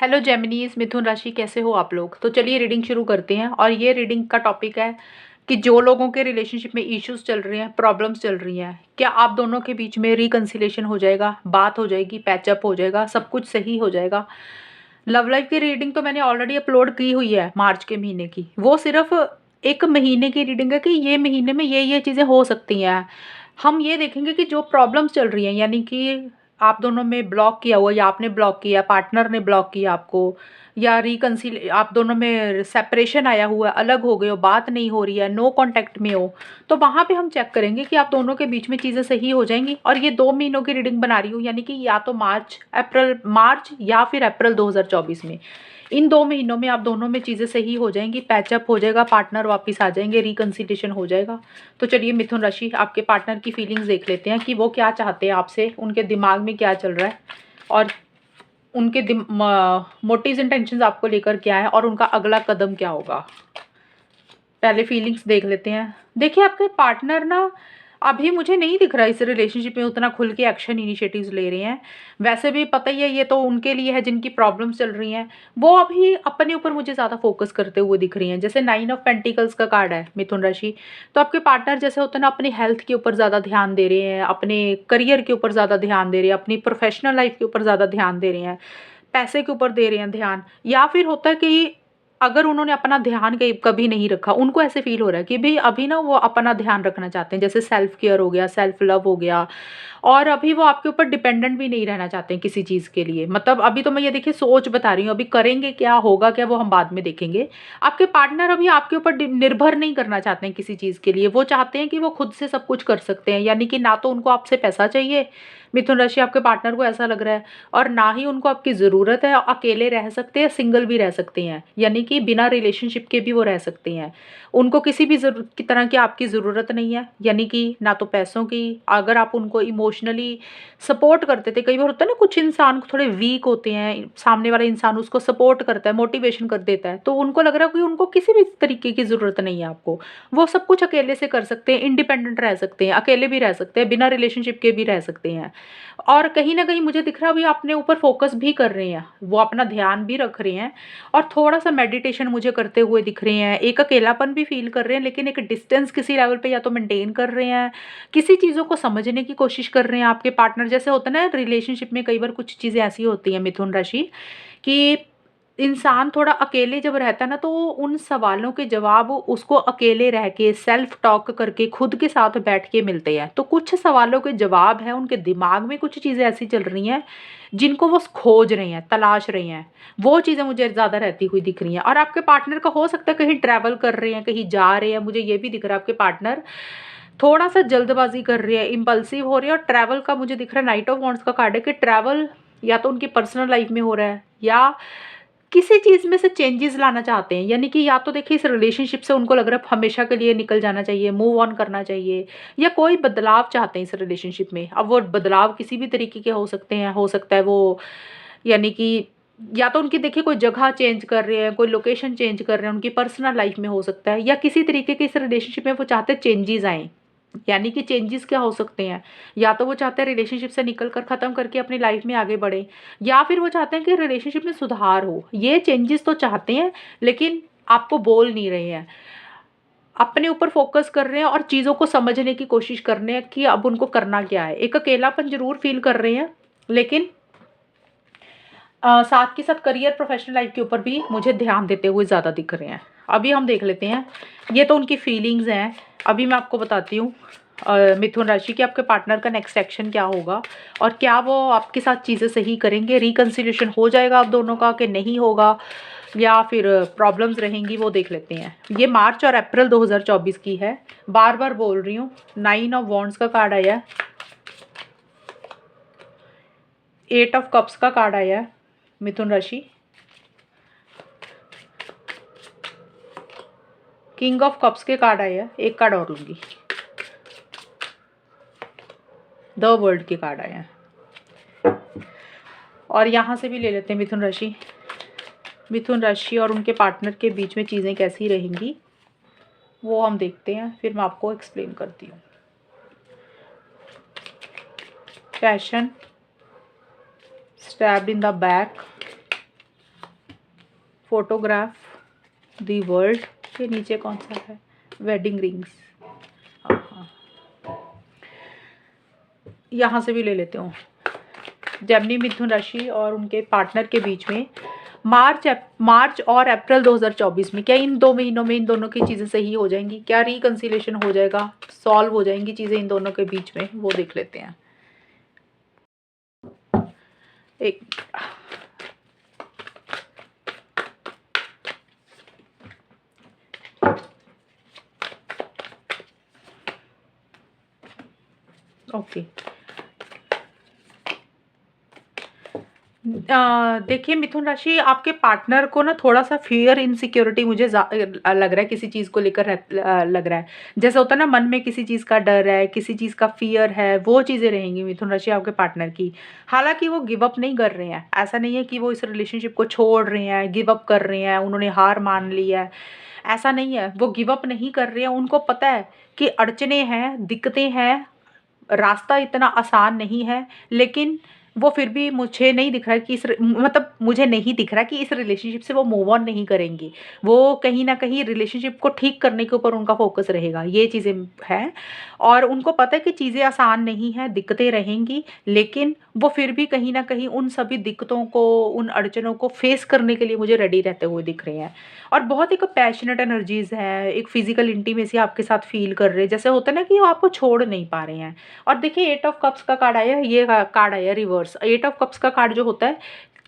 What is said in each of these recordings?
Hello जेमिनीज, मिथुन राशि, कैसे हो आप लोग। तो चलिए रीडिंग शुरू करते हैं। और ये रीडिंग का टॉपिक है कि जो लोगों के रिलेशनशिप में इश्यूज चल रही हैं, प्रॉब्लम्स चल रही हैं, क्या आप दोनों के बीच में रिकंसिलेशन हो जाएगा, बात हो जाएगी, पैचअप हो जाएगा, सब कुछ सही हो जाएगा। लव लाइफ की रीडिंग तो मैंने ऑलरेडी अपलोड की हुई है मार्च के महीने की। वो सिर्फ एक महीने की रीडिंग है कि ये महीने में ये चीज़ें हो सकती हैं। हम ये देखेंगे कि जो प्रॉब्लम्स चल रही हैं, यानी कि आप दोनों में ब्लॉक किया हुआ, या आपने ब्लॉक किया, पार्टनर ने ब्लॉक किया आपको, या रिकंसिल आप दोनों में सेपरेशन आया हुआ है, अलग हो गए हो, बात नहीं हो रही है, नो कांटेक्ट में हो, तो वहाँ पे हम चेक करेंगे कि आप दोनों के बीच में चीज़ें सही हो जाएंगी। और ये 2 महीनों की रीडिंग बना रही हूँ, यानी कि या तो मार्च या फिर अप्रैल 2024 में। इन 2 महीनों में आप दोनों में चीज़ें सही हो जाएंगी, पैचअप हो जाएगा, पार्टनर वापस आ जाएंगे, रिकंसिलेशन हो जाएगा। तो चलिए मिथुन राशि, आपके पार्टनर की फीलिंग्स देख लेते हैं कि वो क्या चाहते हैं आपसे, उनके दिमाग में क्या चल रहा है, और उनके मोटिव्स इंटेंशंस आपको लेकर क्या है, और उनका अगला कदम क्या होगा। पहले फीलिंग्स देख लेते हैं। देखिए, आपके पार्टनर ना अभी मुझे नहीं दिख रहा है इस रिलेशनशिप में उतना खुल के एक्शन इनिशिएटिव्स ले रहे हैं। वैसे भी पता ही है, ये तो उनके लिए है जिनकी प्रॉब्लम्स चल रही हैं। वो अभी अपने ऊपर मुझे ज़्यादा फोकस करते हुए दिख रही हैं। जैसे 9 ऑफ पेंटिकल्स का कार्ड है मिथुन राशि, तो आपके पार्टनर जैसे होते हैं ना, अपनी हेल्थ के ऊपर ज़्यादा ध्यान दे रहे हैं, अपने करियर के ऊपर ज़्यादा ध्यान दे रहे हैं, अपनी प्रोफेशनल लाइफ के ऊपर ज़्यादा ध्यान दे रहे हैं, पैसे के ऊपर दे रहे हैं ध्यान। या फिर होता है कि अगर उन्होंने अपना ध्यान कहीं कभी नहीं रखा, उनको ऐसे फील हो रहा है कि भाई अभी ना वो अपना ध्यान रखना चाहते हैं, जैसे सेल्फ केयर हो गया, सेल्फ लव हो गया। और अभी वो आपके ऊपर डिपेंडेंट भी नहीं रहना चाहते हैं किसी चीज़ के लिए। मतलब अभी तो मैं ये देखिए सोच बता रही हूँ, अभी करेंगे क्या, होगा क्या, वो हम बाद में देखेंगे। आपके पार्टनर अभी आपके ऊपर निर्भर नहीं करना चाहते हैं किसी चीज़ के लिए। वो चाहते हैं कि वो खुद से सब कुछ कर सकते हैं, यानी कि ना तो उनको आपसे पैसा चाहिए, मिथुन राशि आपके पार्टनर को ऐसा लग रहा है, और ना ही उनको आपकी ज़रूरत है। अकेले रह सकते हैं, सिंगल भी रह सकते हैं, यानी कि बिना रिलेशनशिप के भी वो रह सकते हैं। उनको किसी भी की तरह की आपकी ज़रूरत नहीं है, यानी कि ना तो पैसों की। अगर आप उनको इमोशनली सपोर्ट करते थे, कई बार होता है ना कुछ इंसान थोड़े वीक होते हैं, सामने वाला इंसान उसको सपोर्ट करता है, मोटिवेशन कर देता है, तो उनको लग रहा है कि उनको किसी भी तरीके की ज़रूरत नहीं है आपको। वो सब कुछ अकेले से कर सकते हैं, इंडिपेंडेंट रह सकते हैं, अकेले भी रह सकते हैं, बिना रिलेशनशिप के भी रह सकते हैं। और कहीं न कहीं मुझे दिख रहा है अभी अपने ऊपर फ़ोकस भी कर रहे हैं, वो अपना ध्यान भी रख रहे हैं, और थोड़ा-सा मेडिटेशन मुझे करते हुए दिख रहे हैं। एक अकेलापन भी फ़ील कर रहे हैं, लेकिन एक डिस्टेंस किसी लेवल पे या तो मेंटेन कर रहे हैं, किसी चीज़ों को समझने की कोशिश कर रहे हैं आपके पार्टनर। जैसे होता है ना रिलेशनशिप में कई बार कुछ चीज़ें ऐसी होती हैं मिथुन राशि, कि इंसान थोड़ा अकेले जब रहता है ना, तो उन सवालों के जवाब उसको अकेले रह के सेल्फ टॉक करके खुद के साथ बैठ के मिलते हैं। तो कुछ सवालों के जवाब हैं, उनके दिमाग में कुछ चीज़ें ऐसी चल रही हैं जिनको वो खोज रहे हैं, तलाश रहे हैं। वो चीज़ें मुझे ज़्यादा रहती हुई दिख रही हैं। और आपके पार्टनर का हो सकता है कहीं ट्रैवल कर रहे हैं, कहीं जा रहे हैं। मुझे ये भी दिख रहा है आपके पार्टनर थोड़ा सा जल्दबाजी कर रहे हैं, इम्पल्सिव हो रहे हैं। और ट्रैवल का मुझे दिख रहा है, नाइट ऑफ वॉन्ड्स का कार्ड है कि ट्रैवल या तो उनकी पर्सनल लाइफ में हो रहा है, या किसी चीज़ में से चेंजेस लाना चाहते हैं। यानी कि या तो देखिए इस रिलेशनशिप से उनको लग रहा है हमेशा के लिए निकल जाना चाहिए, मूव ऑन करना चाहिए, या कोई बदलाव चाहते हैं इस रिलेशनशिप में। अब वो बदलाव किसी भी तरीके के हो सकते हैं, हो सकता है वो, यानी कि या तो उनकी देखिए कोई जगह चेंज कर रहे हैं, कोई लोकेशन चेंज कर रहे हैं, उनकी पर्सनल लाइफ में हो सकता है, या किसी तरीके के इस रिलेशनशिप में वो चाहते हैं चेंजेस आएँ। यानी कि चेंजेस क्या हो सकते हैं, या तो वो चाहते हैं रिलेशनशिप से निकल कर ख़त्म करके अपनी लाइफ में आगे बढ़े, या फिर वो चाहते हैं कि रिलेशनशिप में सुधार हो। ये चेंजेस तो चाहते हैं, लेकिन आपको बोल नहीं रहे हैं, अपने ऊपर फोकस कर रहे हैं और चीज़ों को समझने की कोशिश कर रहे हैं कि अब उनको करना क्या है। एक अकेलापन ज़रूर फील कर रहे हैं, लेकिन साथ के साथ करियर प्रोफेशनल लाइफ के ऊपर भी मुझे ध्यान देते हुए ज़्यादा दिख रहे हैं। अभी हम देख लेते हैं, ये तो उनकी फीलिंग्स हैं। अभी मैं आपको बताती हूँ मिथुन राशि कि आपके पार्टनर का नेक्स्ट एक्शन क्या होगा, और क्या वो आपके साथ चीज़ें सही करेंगे, रिकंसिलिएशन हो जाएगा आप दोनों का कि नहीं होगा, या फिर प्रॉब्लम्स रहेंगी, वो देख लेते हैं। ये मार्च और अप्रैल 2024 की है, बार बार बोल रही हूँ। 9 ऑफ वॉन्ड्स का कार्ड आया है, 8 ऑफ कप्स का कार्ड आया है मिथुन राशि, किंग ऑफ कप्स के कार्ड आए हैं, एक कार्ड और लूंगी, द वर्ल्ड के कार्ड आए हैं, और यहाँ से भी ले लेते हैं मिथुन राशि। मिथुन राशि और उनके पार्टनर के बीच में चीज़ें कैसी रहेंगी वो हम देखते हैं, फिर मैं आपको एक्सप्लेन करती हूँ। Passion, stabbed in the back, photograph the world के नीचे कौन सा है, वेडिंग रिंग्स। हाँ, यहाँ से भी ले लेते हूँ। जेमिनी मिथुन राशि और उनके पार्टनर के बीच में मार्च और अप्रैल 2024 में क्या इन 2 महीनों में इन दोनों की चीज़ें सही हो जाएंगी, क्या रिकंसिलेशन हो जाएगा, सॉल्व हो जाएंगी चीज़ें इन दोनों के बीच में, वो देख लेते हैं। एक ओके देखिए मिथुन राशि, आपके पार्टनर को ना थोड़ा सा फियर इनसिक्योरिटी मुझे लग रहा है, किसी चीज़ को लेकर लग रहा है। जैसे होता है ना, मन में किसी चीज़ का डर है, किसी चीज़ का फियर है, वो चीज़ें रहेंगी मिथुन राशि आपके पार्टनर की। हालांकि वो गिव अप नहीं कर रहे हैं, ऐसा नहीं है कि वो इस रिलेशनशिप को छोड़ रहे हैं, गिव अप कर रहे हैं, उन्होंने हार मान ली है, ऐसा नहीं है। वो गिव अप नहीं कर रहे हैं, उनको पता है कि अड़चने हैं, दिक्कतें हैं, रास्ता इतना आसान नहीं है, लेकिन वो फिर भी मुझे नहीं दिख रहा है कि मतलब मुझे नहीं दिख रहा कि इस रिलेशनशिप से वो मूव ऑन नहीं करेंगी। वो कहीं न कहीं रिलेशनशिप को ठीक करने के ऊपर उनका फ़ोकस रहेगा, ये चीज़ें हैं। और उनको पता है कि चीज़ें आसान नहीं हैं, दिक्कतें रहेंगी, लेकिन वो फिर भी कहीं न कहीं उन सभी दिक्कतों को, उन अड़चनों को फ़ेस करने के लिए मुझे रेडी रहते हुए दिख रहे हैं। और बहुत एक पैशनेट एनर्जीज़ हैं, एक फ़िज़िकल इंटीमेसी आपके साथ फ़ील कर रहे हैं। जैसे होता है ना कि वो आपको छोड़ नहीं पा रहे हैं। और देखिए 8 ऑफ कप्स का कार्ड आया है, ये कार्ड आया रिवर्स। 8 ऑफ कप्स का कार्ड जो होता है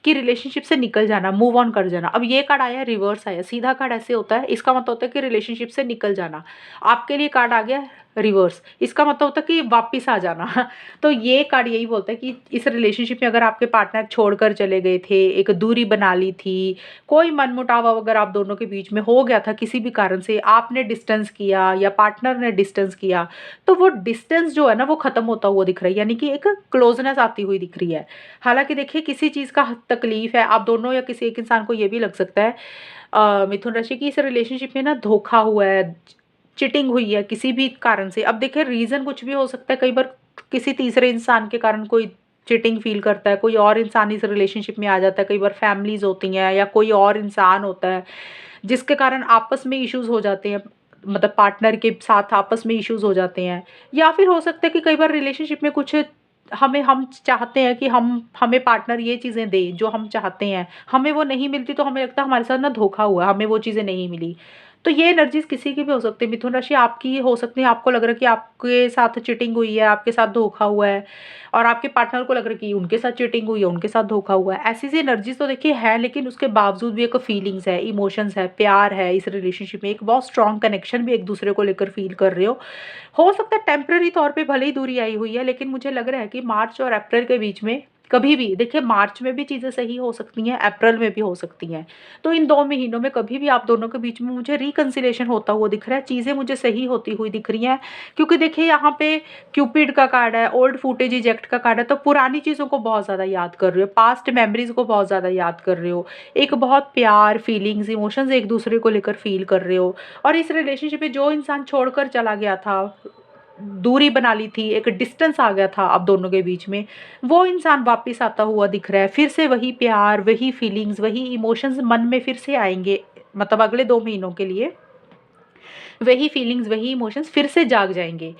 कि रिलेशनशिप से निकल जाना, मूव ऑन कर जाना। अब ये कार्ड आया रिवर्स आया, सीधा कार्ड ऐसे होता है, इसका मतलब होता है कि रिलेशनशिप से निकल जाना। आपके लिए कार्ड आ गया रिवर्स, इसका मतलब होता है कि वापस आ जाना। तो ये कार्ड यही बोलता है कि इस रिलेशनशिप में अगर आपके पार्टनर छोड़कर चले गए थे, एक दूरी बना ली थी, कोई मनमुटाव अगर आप दोनों के बीच में हो गया था किसी भी कारण से, आपने डिस्टेंस किया या पार्टनर ने डिस्टेंस किया, तो वो डिस्टेंस जो है ना वो खत्म होता हुआ दिख रहा है, यानी कि एक क्लोजनेस आती हुई दिख रही है। हालांकि देखिए किसी चीज़ का तकलीफ है, आप दोनों या किसी एक इंसान को ये भी लग सकता है मिथुन राशि की इस रिलेशनशिप में ना धोखा हुआ है, चीटिंग हुई है किसी भी कारण से। अब देखिए रीज़न कुछ भी हो सकता है, कई बार किसी तीसरे इंसान के कारण कोई चीटिंग फ़ील करता है, कोई और इंसान इस रिलेशनशिप में आ जाता है, कई बार फैमिलीज़ होती हैं या कोई और इंसान होता है, जिसके कारण आपस में इश्यूज़ हो जाते हैं, मतलब पार्टनर के साथ आपस में इश्यूज़ हो जाते हैं। या फिर हो सकता है कि कई बार रिलेशनशिप में कुछ हम चाहते हैं कि हमें पार्टनर ये चीज़ें दे जो हम चाहते हैं, हमें वो नहीं मिलती तो हमें लगता है हमारे साथ ना धोखा हुआ, हमें वो चीज़ें नहीं मिली। तो ये एनर्जीज़ किसी की भी हो सकती है, मिथुन राशि आपकी हो सकती है, आपको लग रहा है कि आपके साथ चीटिंग हुई है, आपके साथ धोखा हुआ है, और आपके पार्टनर को लग रहा है कि उनके साथ चीटिंग हुई है, उनके साथ धोखा हुआ है। ऐसी-सी एनर्जीज़ तो देखिए है, लेकिन उसके बावजूद भी एक फीलिंग्स है, इमोशंस है, प्यार है, इस रिलेशनशिप में एक बहुत स्ट्रॉन्ग कनेक्शन भी एक-दूसरे को लेकर फ़ील कर रहे हो। हो सकता है टेम्परेरी तौर पे भले ही दूरी आई हुई है, लेकिन मुझे लग रहा है कि मार्च और अप्रैल के बीच में कभी भी देखिए, मार्च में भी चीज़ें सही हो सकती हैं, अप्रैल में भी हो सकती हैं। तो इन 2 महीनों में कभी भी आप दोनों के बीच में मुझे रिकंसिलिएशन होता हुआ दिख रहा है, चीज़ें मुझे सही होती हुई दिख रही हैं। क्योंकि देखिए यहाँ पे क्यूपिड का कार्ड है, ओल्ड फुटेज इजेक्ट का कार्ड है, तो पुरानी चीज़ों को बहुत ज़्यादा याद कर रहे हो, पास्ट मेमोरीज़ को बहुत ज़्यादा याद कर रहे हो। एक बहुत प्यार, फीलिंग्स, इमोशंस एक-दूसरे को लेकर फ़ील कर रहे हो। और इस रिलेशनशिप में जो इंसान छोड़कर चला गया था, दूरी बना ली थी, एक डिस्टेंस आ गया था आप दोनों के बीच में, वो इंसान वापस आता हुआ दिख रहा है। फिर से वही प्यार, वही फीलिंग्स, वही इमोशंस मन में फिर से आएँगे, मतलब अगले 2 महीनों के लिए वही फीलिंग्स, वही इमोशंस फिर से जाग जाएँगे,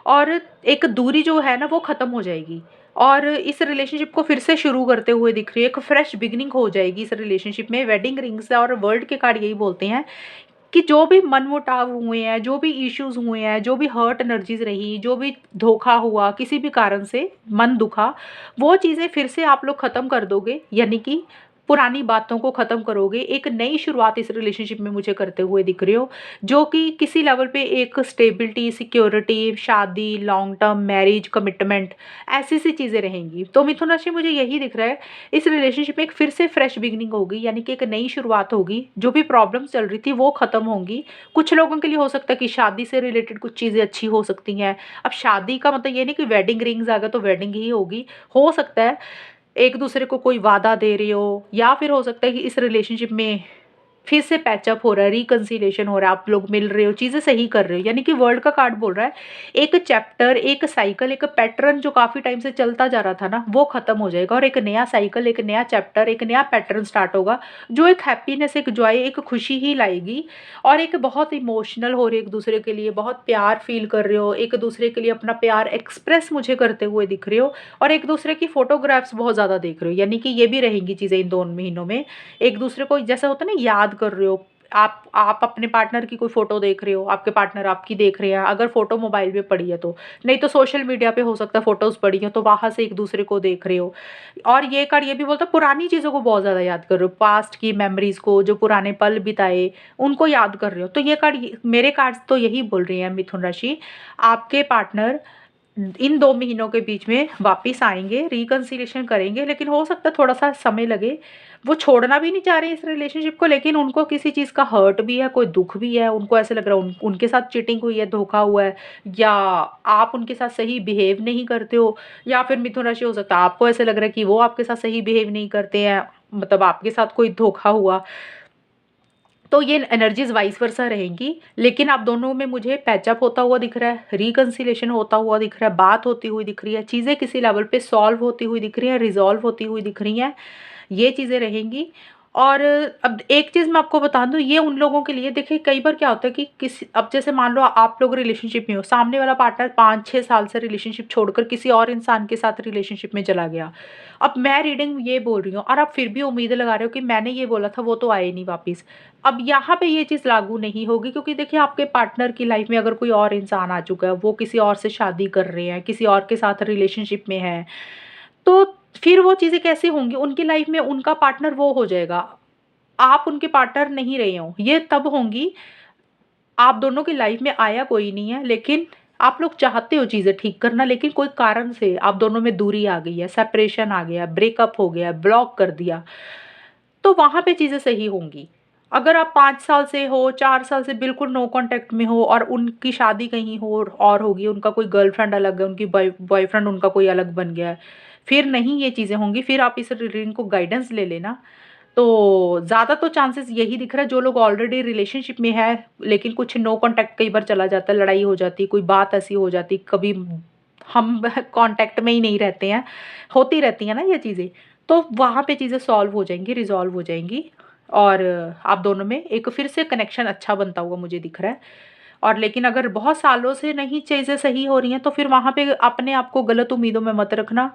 और एक दूरी जो है ना वो ख़त्म हो जाएगी, और इस रिलेशनशिप को फिर से शुरू करते हुए दिख रही है। एक फ्रेश बिगिनिंग हो जाएगी इस रिलेशनशिप में। वेडिंग रिंग्स और वर्ल्ड के कार्ड यही बोलते हैं कि जो भी मनमुटाव हुए हैं, जो भी इश्यूज़ हुए हैं, जो भी हर्ट एनर्जीज़ रही, जो भी धोखा हुआ, किसी भी कारण से मन दुखा, वो चीज़ें फिर से आप लोग ख़त्म कर दोगे, यानी कि पुरानी बातों को ख़त्म करोगे। एक नई शुरुआत इस रिलेशनशिप में मुझे करते हुए दिख रहे हो, जो कि किसी लेवल पे एक स्टेबिलिटी, सिक्योरिटी, शादी, लॉन्ग टर्म मैरिज, कमिटमेंट, ऐसी-सी चीज़ें रहेंगी। तो मिथुन राशि मुझे यही दिख रहा है, इस रिलेशनशिप में एक फिर से फ्रेश बिगिनिंग होगी, यानी कि एक नई शुरुआत होगी। जो भी प्रॉब्लम्स चल रही थी वो ख़त्म होंगी। कुछ लोगों के लिए हो सकता है कि शादी से रिलेटेड कुछ चीज़ें अच्छी हो सकती हैं। अब शादी का मतलब ये नहीं कि वेडिंग रिंग्स आ गए तो वेडिंग ही होगी। हो सकता है एक दूसरे को कोई वादा दे रहे हो, या फिर हो सकता है कि इस रिलेशनशिप में फिर से पैचअप हो रहा है, रिकंसिलिएशन हो रहा है, आप लोग मिल रहे हो, चीज़ें सही कर रहे हो। यानी कि वर्ल्ड का कार्ड बोल रहा है एक चैप्टर, एक साइकिल, एक पैटर्न जो काफ़ी टाइम से चलता जा रहा था ना, वो खत्म हो जाएगा और एक नया साइकिल, एक नया चैप्टर, एक नया पैटर्न स्टार्ट होगा, जो एक हैप्पीनेस, एक जॉय, एक खुशी ही लाएगी। और एक बहुत इमोशनल हो रहे हो एक दूसरे के लिए, बहुत प्यार फील कर रहे हो, एक दूसरे के लिए अपना प्यार एक्सप्रेस मुझे करते हुए दिख रहे हो, और एक दूसरे की फोटोग्राफ्स बहुत ज़्यादा देख रहे हो। यानी कि ये भी रहेंगी चीज़ें इन 2 महीनों में। एक दूसरे को जैसा होता है ना, याद कर रहे हो, आप अपने पार्टनर की कोई फ़ोटो देख रहे हो, आपके पार्टनर आपकी देख रहे हैं, अगर फ़ोटो मोबाइल में पड़ी है तो। नहीं तो सोशल मीडिया पे हो सकता है फ़ोटोज़ पड़ी हो, तो वहाँ से एक दूसरे को देख रहे हो। और ये कार्ड ये भी बोलता है पुरानी चीज़ों को बहुत ज़्यादा याद कर रहे हो, पास्ट की मेमोरीज़ को, जो पुराने पल बिताए, उनको याद कर रहे हो। तो ये कार्ड, मेरे कार्ड्स तो यही बोल रही हैं मिथुन राशि, आपके पार्टनर इन 2 महीनों के बीच में वापिस आएँगे, रिकंसिलिएशन करेंगे, लेकिन हो सकता है थोड़ा-सा समय लगे। वो छोड़ना भी नहीं चाह रहे इस रिलेशनशिप को, लेकिन उनको किसी चीज़ का हर्ट भी है, कोई दुःख भी है, उनको ऐसा लग रहा है उनके साथ चीटिंग हुई है, धोखा हुआ है, या आप उनके साथ सही बिहेव नहीं करते हो, या फिर मिथुन राशि हो सकता है आपको ऐसा लग रहा है कि वो आपके साथ सही बिहेव नहीं करते हैं, मतलब आपके साथ कोई धोखा हुआ। तो ये एनर्जीज़ वाइस वर्सा रहेंगी, लेकिन आप दोनों में मुझे पैचअप होता हुआ दिख रहा है, रिकंसिलिएशन होता हुआ दिख रहा है, बात होती हुई दिख रही है, चीज़ें किसी लेवल पे सॉल्व होती हुई दिख रही हैं, रिज़ॉल्व होती हुई दिख रही हैं, ये चीज़ें रहेंगी। और अब एक चीज़ मैं आपको बता दूँ, ये उन लोगों के लिए, देखिए कई बार क्या होता है कि किसी, अब जैसे मान लो आप लोग रिलेशनशिप में हो, सामने वाला पार्टनर 5-6 साल से रिलेशनशिप छोड़कर किसी और इंसान के साथ रिलेशनशिप में चला गया। अब मैं रीडिंग ये बोल रही हूँ और आप फिर भी उम्मीद लगा रहे हो कि मैंने ये बोला था, वो तो आए नहीं वापस। अब यहाँ पे ये चीज़ लागू नहीं होगी, क्योंकि देखिए आपके पार्टनर की लाइफ में अगर कोई और इंसान आ चुका है, वो किसी और से शादी कर रहे हैं, किसी और के साथ रिलेशनशिप में हैं, तो फिर वो चीज़ें कैसे होंगी? उनकी लाइफ में उनका पार्टनर वो हो जाएगा, आप उनके पार्टनर नहीं रहे हो। ये तब होंगी, आप दोनों की लाइफ में आया कोई नहीं है, लेकिन आप लोग चाहते हो चीज़ें ठीक करना, लेकिन कोई कारण से आप दोनों में दूरी आ गई है, सेपरेशन आ गया, ब्रेकअप हो गया, ब्लॉक कर दिया, तो वहाँ पे चीज़ें सही होंगी। अगर आप 5 साल से हो, 4 साल से बिल्कुल नो कॉन्टैक्ट में हो और उनकी शादी कहीं हो और होगी, उनका कोई गर्लफ्रेंड अलग है, उनकी बॉयफ्रेंड उनका कोई अलग बन गया है, फिर नहीं ये चीज़ें होंगी, फिर आप इस रीडिंग को गाइडेंस ले लेना। तो ज़्यादा तो चांसेस यही दिख रहा है, जो लोग ऑलरेडी रिलेशनशिप में है, लेकिन कुछ नो कॉन्टैक्ट कई बार चला जाता है, लड़ाई हो जाती है, कोई बात ऐसी हो जाती, कभी हम कॉन्टैक्ट में ही नहीं रहते हैं, होती रहती हैं ना ये चीज़ें, तो वहाँ पे चीज़ें सॉल्व हो जाएँगी, रिज़ॉल्व हो जाएँगी, और आप दोनों में एक फिर से कनेक्शन अच्छा बनता हुआ मुझे दिख रहा है। और लेकिन अगर बहुत सालों से नहीं चीज़ें सही हो रही हैं, तो फिर वहाँ पे अपने आप को गलत उम्मीदों में मत रखना,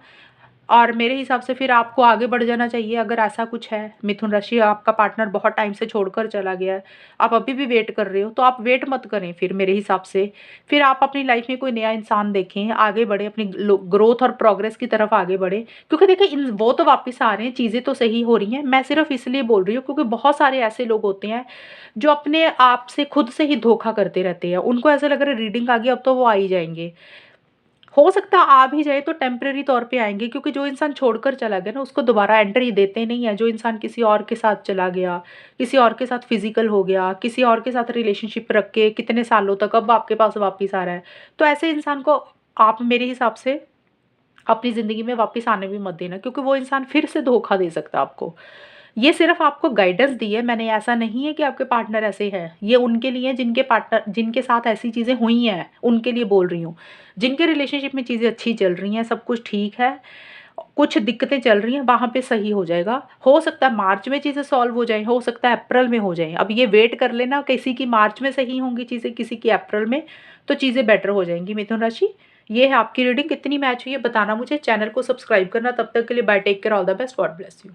और मेरे हिसाब से फिर आपको आगे बढ़ जाना चाहिए। अगर ऐसा कुछ है, मिथुन राशि आपका पार्टनर बहुत टाइम से छोड़कर चला गया है, आप अभी भी वेट कर रहे हो, तो आप वेट मत करें फिर मेरे हिसाब से। फिर आप अपनी लाइफ में कोई नया इंसान देखें, आगे बढ़ें, अपनी ग्रोथ और प्रोग्रेस की तरफ आगे बढ़ें। क्योंकि देखिए वो तो वापस आ रहे हैं, चीज़ें तो सही हो रही हैं। मैं सिर्फ इसलिए बोल रही हूँ क्योंकि बहुत सारे ऐसे लोग होते हैं जो अपने आप से खुद से ही धोखा करते रहते हैं। उनको ऐसा लग रहा है रीडिंग आ गई, अब तो वो आ ही जाएँगे। हो सकता है आ भी जाए तो टेम्परेरी तौर पे आएँगे, क्योंकि जो इंसान छोड़कर चला गया ना, उसको दोबारा एंट्री देते नहीं है। जो इंसान किसी और के साथ चला गया, किसी और के साथ फिज़िकल हो गया, किसी और के साथ रिलेशनशिप रख के कितने सालों तक अब आपके पास वापिस आ रहा है, तो ऐसे इंसान को आप मेरे हिसाब से अपनी ज़िंदगी में वापस आने भी मत देना, क्योंकि वो इंसान फिर से धोखा दे सकता है आपको। ये सिर्फ़ आपको गाइडेंस दी है मैंने, ऐसा नहीं है कि आपके पार्टनर ऐसे हैं। ये उनके लिए जिनके पार्टनर, जिनके साथ ऐसी चीज़ें हुई हैं, उनके लिए बोल रही हूँ। जिनके रिलेशनशिप में चीज़ें अच्छी चल रही हैं, सब कुछ ठीक है, कुछ दिक्कतें चल रही हैं, वहाँ पे सही हो जाएगा। हो सकता है मार्च में चीज़ें सॉल्व हो जाएँ, हो सकता है अप्रैल में हो जाएँ। अब ये वेट कर लेना, किसी की मार्च में सही होंगी चीज़ें, किसी की अप्रैल में, तो चीज़ें बेटर हो जाएँगी मिथुन राशि। ये है आपकी रीडिंग, कितनी मैच हुई है बताना मुझे। चैनल को सब्सक्राइब करना। तब तक के लिए bye, take care, all the best, God bless you.